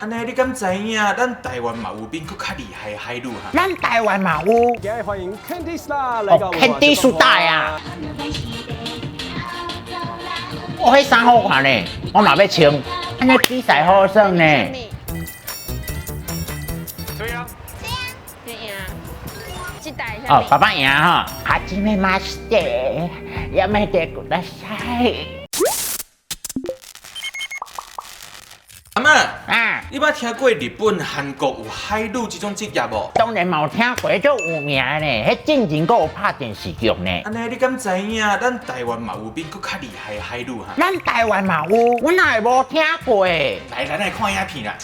安尼你敢知影？咱台湾嘛有比佫较厉害的海女哈。咱台湾嘛有，今日欢迎 Candice 啦，来到我们，Candice 树大呀！我迄衫好看呢，我嘛要穿，安尼比赛好耍呢。对啊，对呀，这台哦，爸爸赢哈，はじめまして、やめてください。阿嬷，啊，你捌听过日本、韩国有海女这种职业无？当然嘛有听过，足有名呢，迄进前佫有拍电视剧呢。安尼你敢知影？咱台湾嘛有比佫较厉害的海女哈。咱台湾嘛有，我哪会无听过？来，咱来看影片啦。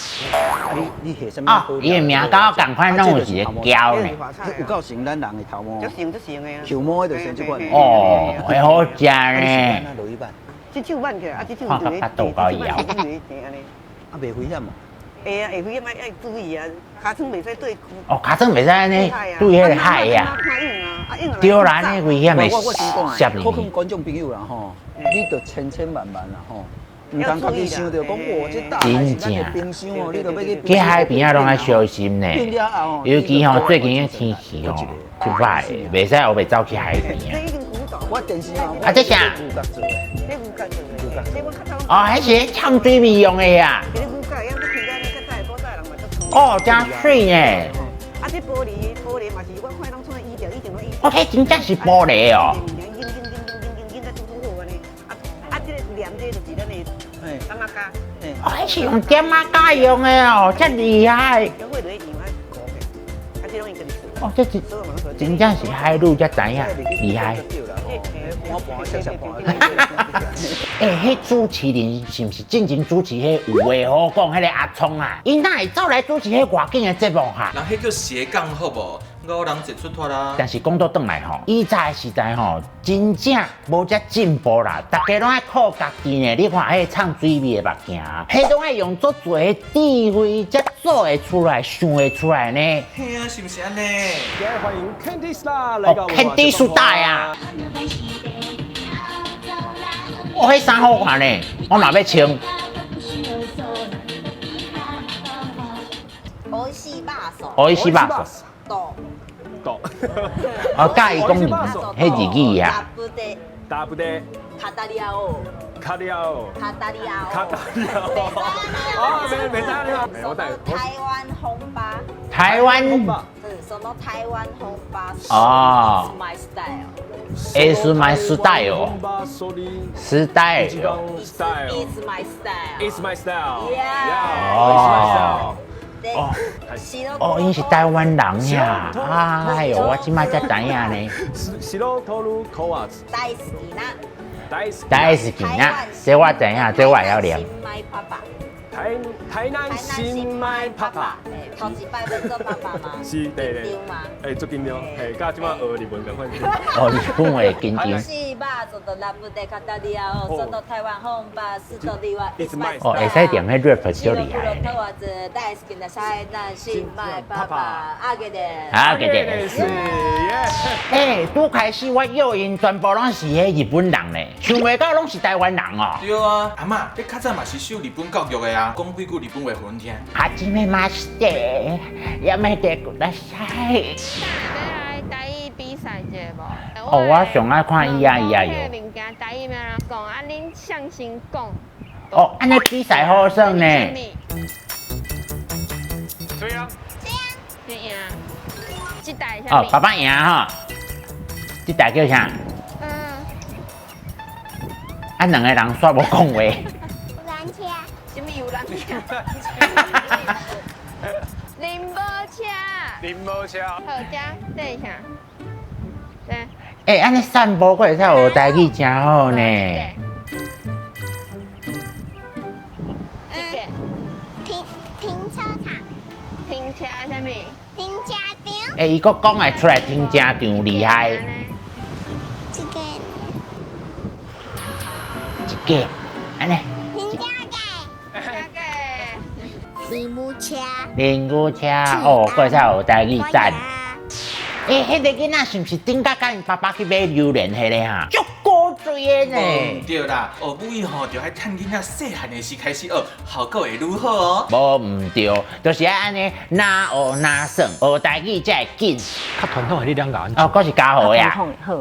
你下什么？哦，伊的名甲我共款，拢有一个胶呢。有够成咱人的头毛，足成足成的啊！球毛迄就生即款。哦，会好食呢。落一半，这手挽起来，啊，这手看甲巴肚够枵。安尼。啊，袂危险哦。会啊，会危险，爱注意啊！尻川袂使对。哦，尻川袂使安尼，对迄个海呀。对啦，安尼危险的我先讲涉啊，可入去。劝观众朋友啦吼，你着千万啦吼，唔通家己想着讲哇，这大海是咱的冰箱哦，你着要去。去海边啊，拢爱小心呢。变了后，尤其吼最近的天气吼，就歹，袂使后袂走去海边啊。我电视啊，啊，这啥？牛角做的，这牛角做的，这我较早。哦，迄是呛水味用的呀。这牛角，要不去咱较早古早人嘛足聪。哦，真水呢。啊，这玻璃嘛是我看拢创医疗，以前拢医。哦，迄真正是玻璃哦。这个黏这就是咱的干嘛咖？哦，迄是用点啊加用的哦，真厉害。有会落去用啊，啊，这拢伊家己做。哦，这真正是海女才知影厉害。我盘小小盘。迄主持人是毋是进前主持迄有话好讲迄个阿聪啊？伊哪会走来主持迄外景的节目哈？人迄叫斜杠好无？五人一出脱啦。但是讲到转来吼，以前的时代吼，真正无遮进步啦，大家拢爱靠家己呢。你看迄唱水味的目镜，迄拢爱用足多的智慧才做会出来、想会出来呢。嘿啊，是毋是安尼？今日欢迎 Candice 啦，来到哦我们，Candice 树大呀！我迄衫好看呢，我嘛要穿。美味しいバーソ美味しいバーと懂。哦，甲伊讲迄日语啊。大不得，カタリアを卡里奥，カタリア卡を达了。啊，没在那里。我带台湾本場台湾その台湾本場哦 is my style，is my style， style。 is my style It's my style. Yeah. It's my style. で哦，伊是台湾人呀！哎呦，我即摆才知影呢。白トルコワツ，大好きな大好き。大好きな，这我知影，这我会晓念。新米爸爸台南新麦爸爸。頭一擺要做爸爸嘛？是，对对。緊張嘛？做緊張，甲即擺學日文共款。哦，日本話緊美味張。しいバーソとラブでカタリアをその台湾本場ストリは It's my 哦，會使點迄 rap 就厲害白呢。黒子大好きな台南新米爸爸阿給的。啊，嘅嘅。是耶。拄開始我以為全部攏是迄日本人呢，想袂到攏是台灣人哦。对啊，阿嬷，你较早嘛是受日本教育的啊，講幾句日本話互阮聽。はじめまして、やめてください。要来台语比赛节目。哦，我上愛看咿呀咿呀哟。哟。物件台语要安怎讲？啊，恁相先讲。哦，安尼比賽好耍呢。对啊。对呀。这台是哦，爸爸贏吼。這台叫啥？啊，兩個人煞無講話。什么游览车？林波车。林某車。好家对一下。对。欸，安尼散步过会使学台语真好呢。这个停车场，停车什么？停车场，欸，伊佫讲会出来停车场厉害。这个一个，安尼。停车这个。吉姆车，灵骨车哦，过会使学台语赞。欸，迄个囡仔是毋是顶甲甲因爸爸去买榴莲迄个哈？足高水的呢。对啦，学母语吼，就爱趁囡仔细汉的时开始学，效果会愈好哦。无唔对，就是爱安尼，哪学哪算，学台语才会紧。较传统的你两个。哦，佫是加好呀。好，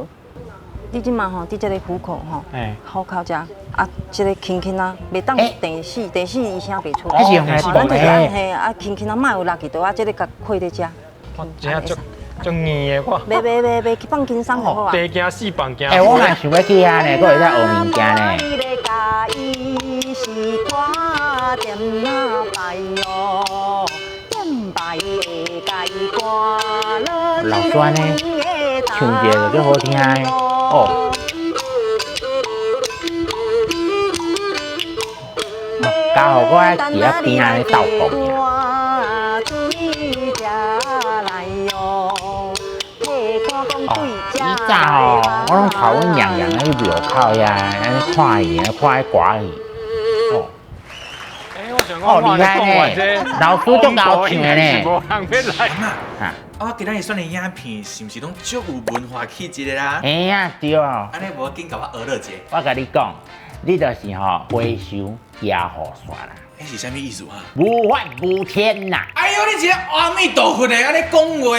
你即马吼，伫这个虎口吼，虎口遮啊，这个轻轻啊，袂当第四医生袂出。那是用来咱就是诶嘿啊，轻轻啊，莫有落去倒啊，这个甲开在遮。真正足硬的我。袂去放轻松就好啊。地惊四棒惊。我嘛想要去遐呢，佫会使学物件呢。你咧甲伊是歌点那牌哦，点牌的甲伊歌了。老酸呢，唱一个就好听的哦。加好我伫遐边仔咧斗讲呀。以前哦，我拢跑阮娘娘去庙口呀，安尼看伊，看迄歌戏。哦。哦，厉害呢！老师足够唱的呢。阿妈，我今仔日选的影片是毋是拢足有文化气质的啦？哎呀，对哦。安尼无紧甲我学了者。我甲你讲，你就是吼回收压雨伞啦，迄是啥物意思啊？无法无天呐！哎呦，你一个阿弥陀佛的安尼讲话。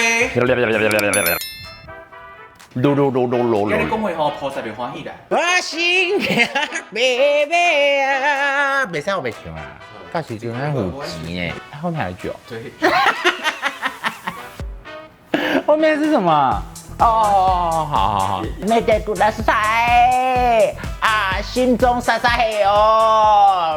噜噜噜噜噜安尼讲话吼，菩萨袂欢喜啦。我心呀，妹妹啊，袂使我袂唱啊，到时阵还有钱呢。后面还有一句哦。对。后面是什么？哦，好，没得古拉塞啊，心中沙沙黑哦。